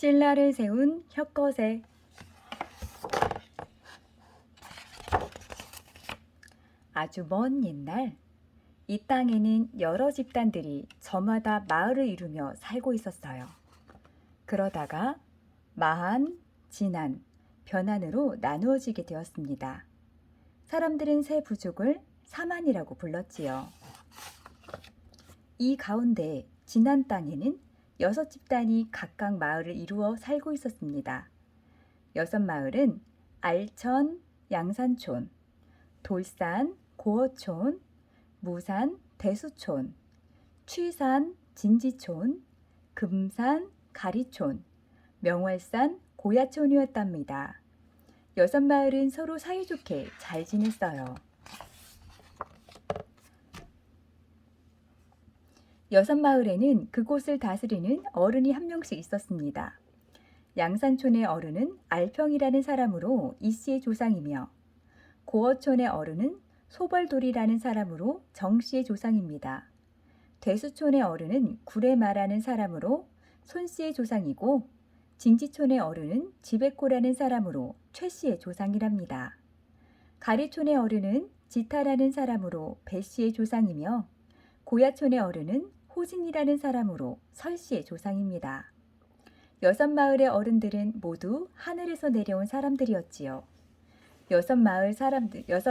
신라를 세운 혁거세. 아주 먼 옛날, 이 땅에는 여러 집단들이 저마다 마을을 이루며 살고 있었어요. 그러다가 마한, 진한, 변한으로 나누어지게 되었습니다. 사람들은 세 부족을 사만이라고 불렀지요. 이 가운데 진한 땅에는 6집단이 각각 마을을 이루어 살고 있었습니다. 6마을은 알천, 양산촌, 돌산, 고어촌, 무산, 대수촌, 취산, 진지촌, 금산, 가리촌, 명월산, 고야촌이었답니다. 6마을은 서로 사이좋게 잘 지냈어요. 6마을에는 그곳을 다스리는 어른이 한 명씩 있었습니다. 양산촌의 어른은 알평이라는 사람으로 이씨의 조상이며 고어촌의 어른은 소벌돌이라는 사람으로 정씨의 조상입니다. 대수촌의 어른은 구레마라는 사람으로 손씨의 조상이고 진지촌의 어른은 지백고라는 사람으로 최씨의 조상이랍니다. 가리촌의 어른은 지타라는 사람으로 배씨의 조상이며 고야촌의 어른은 호진이라는 사람으로 설씨의 조상입니다. 6마을의 어른들은 모두 하늘에서 내려온 사람들이었지요. 6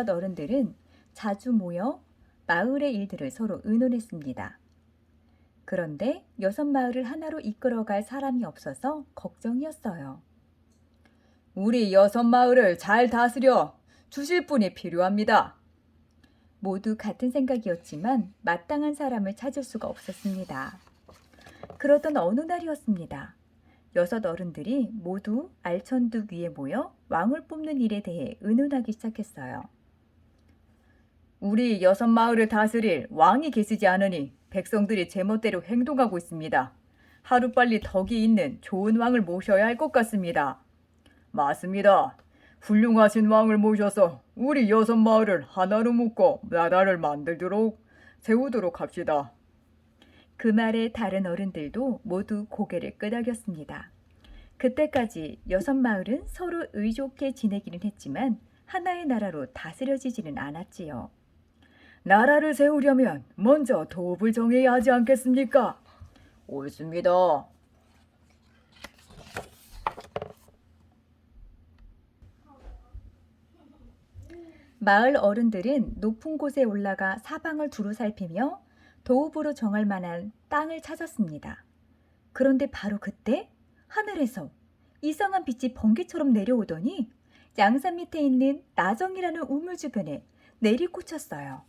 어른들은 자주 모여 마을의 일들을 서로 의논했습니다. 그런데 6마을을 하나로 이끌어갈 사람이 없어서 걱정이었어요. 우리 6마을을 잘 다스려 주실 분이 필요합니다. 모두 같은 생각이었지만 마땅한 사람을 찾을 수가 없었습니다. 그러던 어느 날이었습니다. 6 어른들이 모두 알천둑 위에 모여 왕을 뽑는 일에 대해 의논하기 시작했어요. 우리 6마을을 다스릴 왕이 계시지 않으니 백성들이 제멋대로 행동하고 있습니다. 하루빨리 덕이 있는 좋은 왕을 모셔야 할 것 같습니다. 맞습니다. 훌륭하신 왕을 모셔서 우리 6마을을 하나로 묶어 나라를 만들도록 세우도록 합시다. 그 말에 다른 어른들도 모두 고개를 끄덕였습니다. 그때까지 6마을은 서로 의좋게 지내기는 했지만 하나의 나라로 다스려지지는 않았지요. 나라를 세우려면 먼저 도읍을 정해야 하지 않겠습니까? 옳습니다. 마을 어른들은 높은 곳에 올라가 사방을 두루 살피며 도읍으로 정할 만한 땅을 찾았습니다. 그런데 바로 그때 하늘에서 이상한 빛이 번개처럼 내려오더니 양산 밑에 있는 나정이라는 우물 주변에 내리꽂혔어요.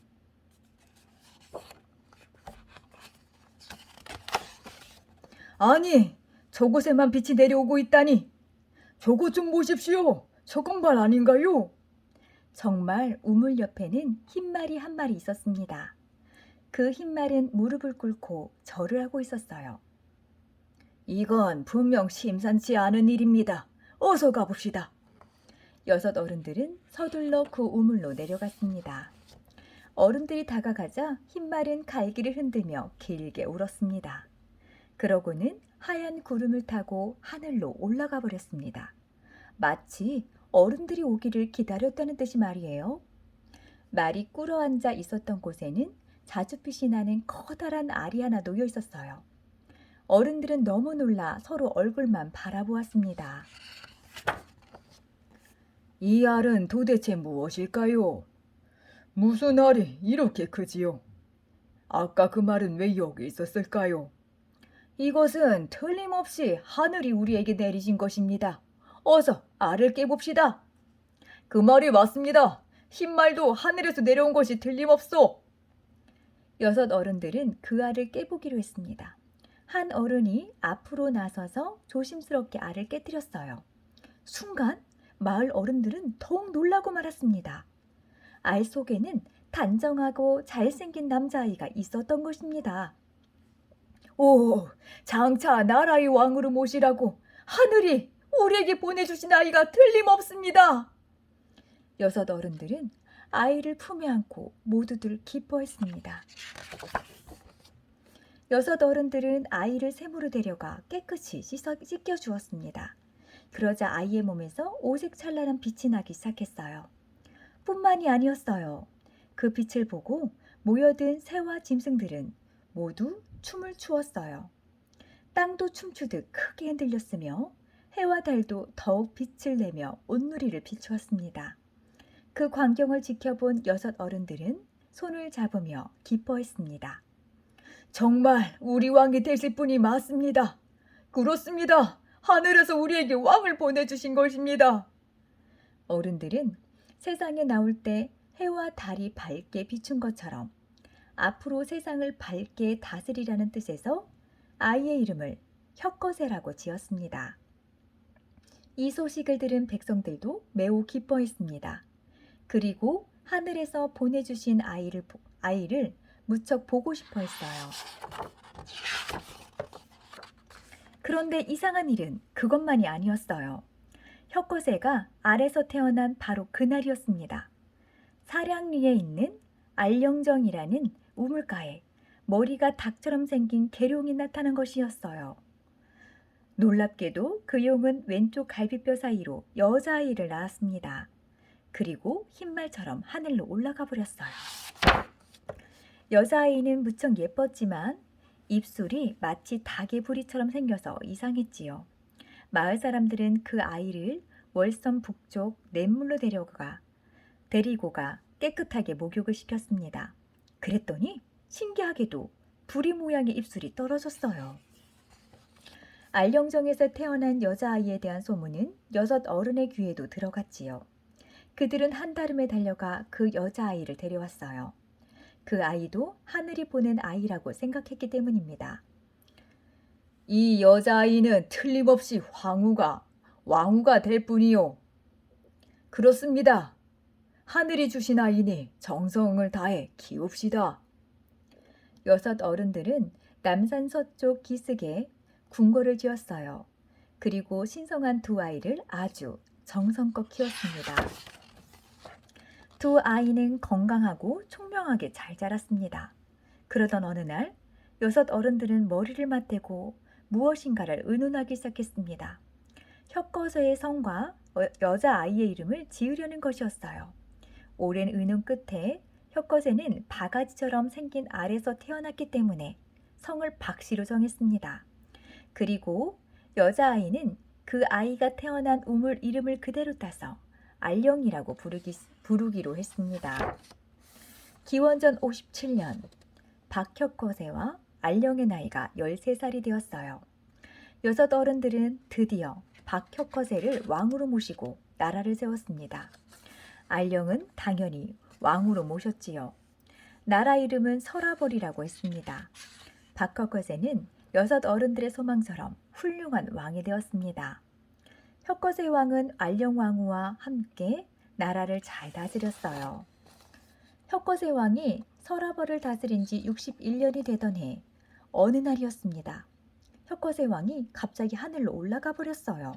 아니, 저곳에만 빛이 내려오고 있다니. 저것 좀 보십시오. 저건 말 아닌가요? 정말 우물 옆에는 흰말이 한 마리 있었습니다. 그 흰말은 무릎을 꿇고 절을 하고 있었어요. 이건 분명 심상치 않은 일입니다. 어서 가봅시다. 6 어른들은 서둘러 그 우물로 내려갔습니다. 어른들이 다가가자 흰말은 갈기를 흔들며 길게 울었습니다. 그러고는 하얀 구름을 타고 하늘로 올라가 버렸습니다. 마치 어른들이 오기를 기다렸다는 뜻이 말이에요. 말이 꿇어앉아 있었던 곳에는 자주빛이 나는 커다란 알이 하나 놓여 있었어요. 어른들은 너무 놀라 서로 얼굴만 바라보았습니다. 이 알은 도대체 무엇일까요? 무슨 알이 이렇게 크지요? 아까 그 말은 왜 여기 있었을까요? 이것은 틀림없이 하늘이 우리에게 내리신 것입니다. 어서 알을 깨봅시다. 그 말이 맞습니다. 흰말도 하늘에서 내려온 것이 틀림없소. 6 어른들은 그 알을 깨보기로 했습니다. 한 어른이 앞으로 나서서 조심스럽게 알을 깨뜨렸어요. 순간 마을 어른들은 더욱 놀라고 말았습니다. 알 속에는 단정하고 잘생긴 남자아이가 있었던 것입니다. 오, 장차 나라의 왕으로 모시라고 하늘이 우리에게 보내주신 아이가 틀림없습니다. 6 어른들은 아이를 품에 안고 모두들 기뻐했습니다. 여섯 어른들은 아이를 샘으로 데려가 깨끗이 씻겨 주었습니다. 그러자 아이의 몸에서 오색찬란한 빛이 나기 시작했어요. 뿐만이 아니었어요. 그 빛을 보고 모여든 새와 짐승들은 모두 춤을 추었어요. 땅도 춤추듯 크게 흔들렸으며 해와 달도 더욱 빛을 내며 온누리를 비추었습니다. 그 광경을 지켜본 여섯 어른들은 손을 잡으며 기뻐했습니다. 정말 우리 왕이 되실 분이 맞습니다. 그렇습니다. 하늘에서 우리에게 왕을 보내주신 것입니다. 어른들은 세상에 나올 때 해와 달이 밝게 비춘 것처럼 앞으로 세상을 밝게 다스리라는 뜻에서 아이의 이름을 혁거세라고 지었습니다. 이 소식을 들은 백성들도 매우 기뻐했습니다. 그리고 하늘에서 보내주신 아이를 무척 보고 싶어 했어요. 그런데 이상한 일은 그것만이 아니었어요. 혁거세가 알에서 태어난 바로 그날이었습니다. 사량리에 있는 알령정이라는 우물가에 머리가 닭처럼 생긴 계룡이 나타난 것이었어요. 놀랍게도 그 용은 왼쪽 갈비뼈 사이로 여자아이를 낳았습니다. 그리고 흰말처럼 하늘로 올라가 버렸어요. 여자아이는 무척 예뻤지만 입술이 마치 닭의 부리처럼 생겨서 이상했지요. 마을 사람들은 그 아이를 월섬 북쪽 냇물로 데리고 가 깨끗하게 목욕을 시켰습니다. 그랬더니 신기하게도 부리 모양의 입술이 떨어졌어요. 알령정에서 태어난 여자아이에 대한 소문은 여섯 어른의 귀에도 들어갔지요. 그들은 한달음에 달려가 그 여자아이를 데려왔어요. 그 아이도 하늘이 보낸 아이라고 생각했기 때문입니다. 이 여자아이는 틀림없이 왕후가 될 뿐이요. 그렇습니다. 하늘이 주신 아이니 정성을 다해 키웁시다. 여섯 어른들은 남산 서쪽 기슭에 궁궐을 지었어요. 그리고 신성한 두 아이를 아주 정성껏 키웠습니다. 두 아이는 건강하고 총명하게 잘 자랐습니다. 그러던 어느 날 여섯 어른들은 머리를 맞대고 무엇인가를 의논하기 시작했습니다. 혁거세의 성과 여자아이의 이름을 지으려는 것이었어요. 오랜 의논 끝에 혁거세는 바가지처럼 생긴 알에서 태어났기 때문에 성을 박씨로 정했습니다. 그리고 여자아이는 그 아이가 태어난 우물 이름을 그대로 따서 알령이라고 부르기로 했습니다. 기원전 57년 박혁거세와 알령의 나이가 13살이 되었어요. 여섯 어른들은 드디어 박혁거세를 왕으로 모시고 나라를 세웠습니다. 알령은 당연히 왕으로 모셨지요. 나라 이름은 서라벌이라고 했습니다. 박혁거세는 여섯 어른들의 소망처럼 훌륭한 왕이 되었습니다. 혁거세 왕은 알령 왕후와 함께 나라를 잘 다스렸어요. 혁거세 왕이 서라벌을 다스린 지 61년이 되던 해 어느 날이었습니다. 혁거세 왕이 갑자기 하늘로 올라가 버렸어요.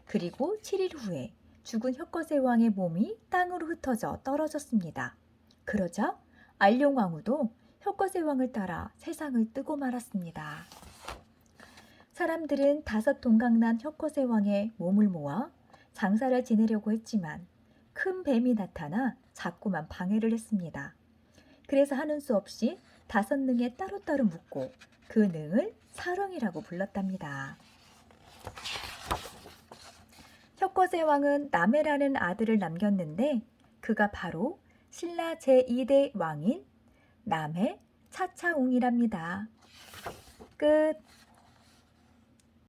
그리고 7일 후에 죽은 혁거세 왕의 몸이 땅으로 흩어져 떨어졌습니다. 그러자 알령 왕후도 혁거세 왕을 따라 세상을 뜨고 말았습니다. 사람들은 다섯 동강난 혁거세 왕의 몸을 모아 장사를 지내려고 했지만 큰 뱀이 나타나 자꾸만 방해를 했습니다. 그래서 하는 수 없이 다섯 능에 따로따로 묶고 그 능을 사령이라고 불렀답니다. 혁거세 왕은 남해라는 아들을 남겼는데 그가 바로 신라 제2대 왕인 남해 차차웅이랍니다. 끝.